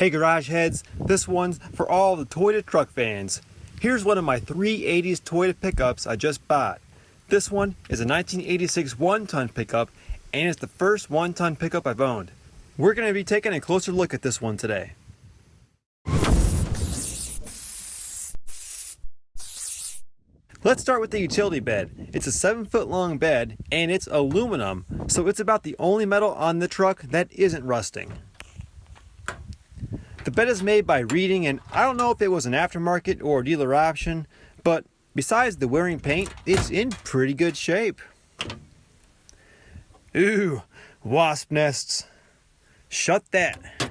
Hey garage heads, this one's for all the Toyota truck fans. Here's one of my 380s Toyota pickups I just bought. This one is a 1986 one-ton pickup and it's the first one-ton pickup I've owned. We're going to be taking a closer look at this one today. Let's start with the utility bed. It's a 7-foot long bed and it's aluminum, so it's about the only metal on the truck that isn't rusting. The bed is made by Reading, and I don't know if it was an aftermarket or dealer option, but besides the wearing paint, it's in pretty good shape. Ooh, wasp nests. Shut that.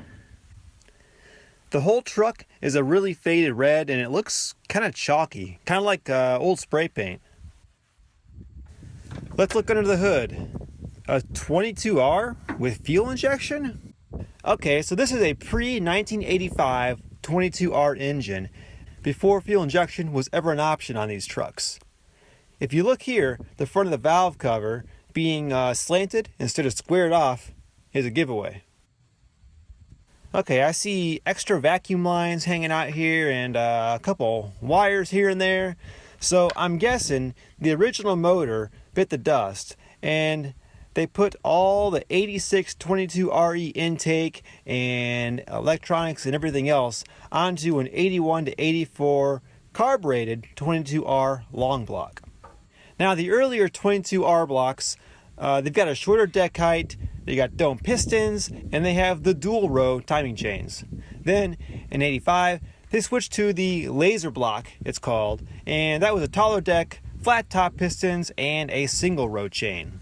The whole truck is a really faded red and it looks kind of chalky, kind of like old spray paint. Let's look under the hood. A 22R with fuel injection? Okay, so this is a pre-1985 22R engine before fuel injection was ever an option on these trucks. If you look here, the front of the valve cover being slanted instead of squared off is a giveaway. Okay, I see extra vacuum lines hanging out here and a couple wires here and there. So I'm guessing the original motor bit the dust and they put all the 86 22RE intake and electronics and everything else onto an 81 to 84 carbureted 22R long block. Now the earlier 22R blocks, they've got a shorter deck height, they got dome pistons, and they have the dual row timing chains. Then in 85, they switched to the laser block, it's called, and that was a taller deck, flat top pistons, and a single row chain.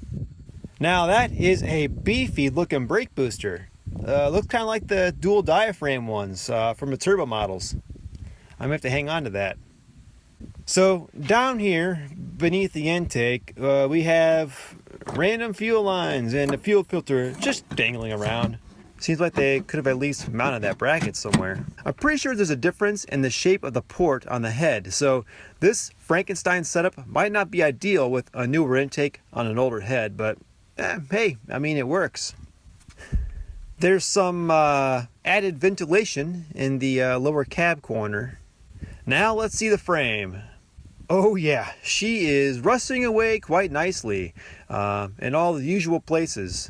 Now that is a beefy looking brake booster. Looks kind of like the dual diaphragm ones from the turbo models. I'm going to have to hang on to that. So down here beneath the intake we have random fuel lines and the fuel filter just dangling around. Seems like they could have at least mounted that bracket somewhere. I'm pretty sure there's a difference in the shape of the port on the head, so this Frankenstein setup might not be ideal with a newer intake on an older head, but hey, I mean, it works. There's some added ventilation in the lower cab corner. Now let's see the frame. Oh yeah, she is rusting away quite nicely in all the usual places.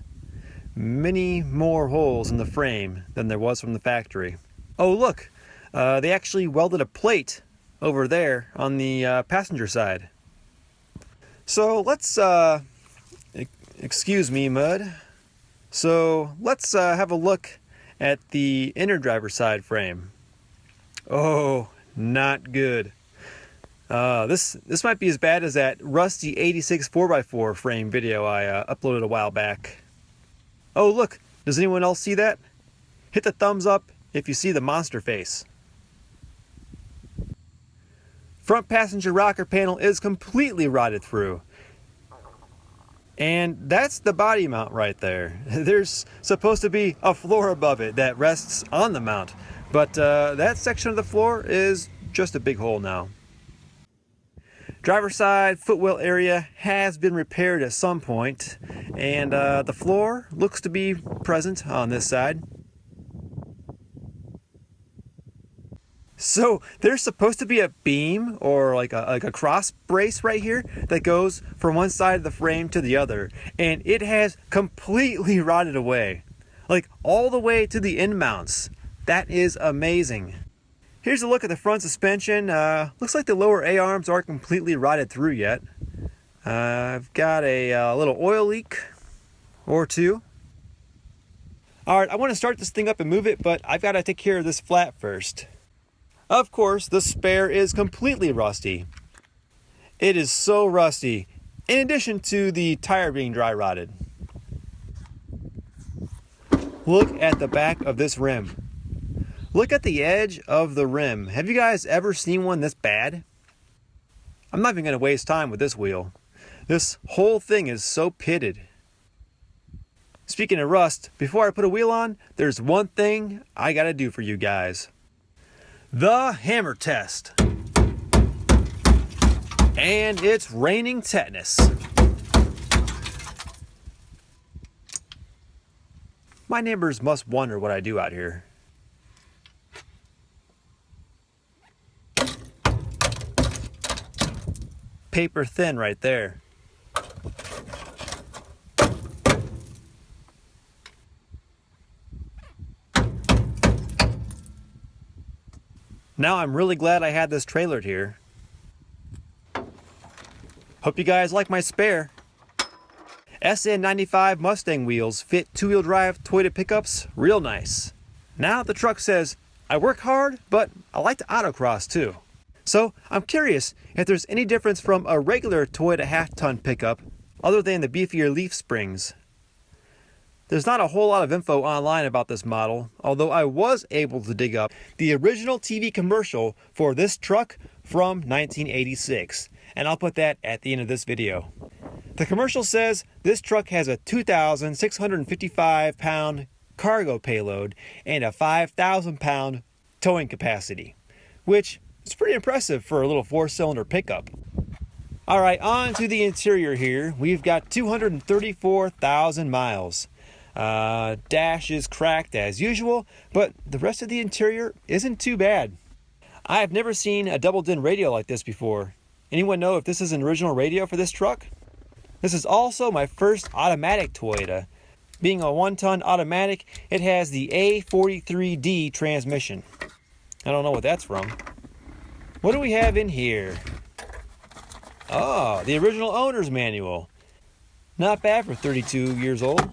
Many more holes in the frame than there was from the factory. Oh look, they actually welded a plate over there on the passenger side. So let's excuse me, Mud. So let's have a look at the inner driver's side frame. Oh, not good. This might be as bad as that rusty 86 4x4 frame video I uploaded a while back. Oh look, does anyone else see that? Hit the thumbs up if you see the monster face. Front passenger rocker panel is completely rotted through. And that's the body mount right there. There's supposed to be a floor above it that rests on the mount, but that section of the floor is just a big hole now. Driver's side footwell area has been repaired at some point, and the floor looks to be present on this side. So there's supposed to be a beam or like a cross brace right here that goes from one side of the frame to the other, and it has completely rotted away, like all the way to the end mounts. That is amazing. Here's a look at the front suspension. Looks like the lower A-arms aren't completely rotted through yet. I've got a little oil leak or two. Alright, I want to start this thing up and move it, but I've got to take care of this flat first. Of course, the spare is completely rusty. It is so rusty, in addition to the tire being dry rotted. Look at the back of this rim. Look at the edge of the rim. Have you guys ever seen one this bad? I'm not even going to waste time with this wheel. This whole thing is so pitted. Speaking of rust, before I put a wheel on, there's one thing I got to do for you guys. The hammer test. And it's raining tetanus. My neighbors must wonder what I do out here. paper thin right there. Now I'm really glad I had this trailered here. Hope you guys like my spare. SN95 Mustang wheels fit two-wheel drive Toyota pickups real nice. Now the truck says, I work hard, but I like to autocross too. So I'm curious if there's any difference from a regular Toyota half-ton pickup other than the beefier leaf springs. There's not a whole lot of info online about this model, although I was able to dig up the original TV commercial for this truck from 1986, and I'll put that at the end of this video. The commercial says this truck has a 2,655 pound cargo payload and a 5,000 pound towing capacity, which is pretty impressive for a little 4-cylinder pickup. Alright, on to the interior here. We've got 234,000 miles. Dash is cracked as usual, but the rest of the interior isn't too bad. I have never seen a double din radio like this before. Anyone know if this is an original radio for this truck? This is also my first automatic Toyota. Being a 1-ton automatic, it has the A43D transmission. I don't know what that's from. What do we have in here? Oh, the original owner's manual. Not bad for 32 years old.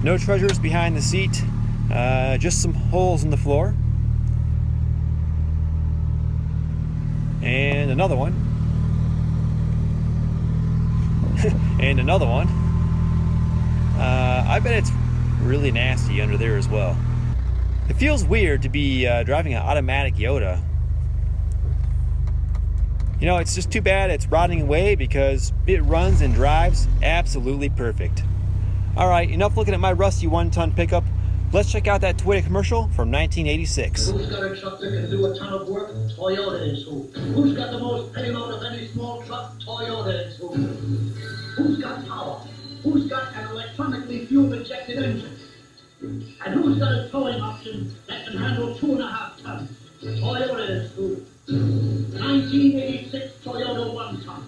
No treasures behind the seat, just some holes in the floor. And another one. And another one. I bet it's really nasty under there as well. It feels weird to be driving an automatic Toyota. You know, it's just too bad it's rotting away because it runs and drives absolutely perfect. Alright, enough looking at my rusty 1-ton pickup. Let's check out that Toyota commercial from 1986. Who's got a truck that can do a ton of work? Toyota is who. Who's got the most payload of any small truck? Toyota is who. Who's got power? Who's got an electronically fuel-injected engine? And who's got a towing option that can handle 2.5 tons? Toyota is who. 1986 Toyota 1-ton.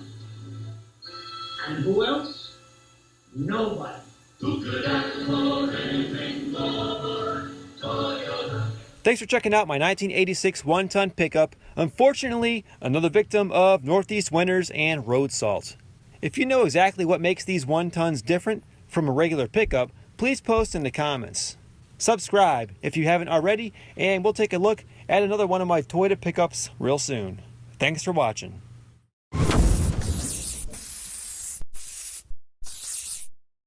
And who else? Nobody. Who could ask for anything more? Toyota. Thanks for checking out my 1986 1-ton pickup. Unfortunately, another victim of Northeast winters and road salt. If you know exactly what makes these 1-tons different from a regular pickup, please post in the comments. Subscribe if you haven't already, and we'll take a look at another one of my Toyota pickups real soon. Thanks for watching.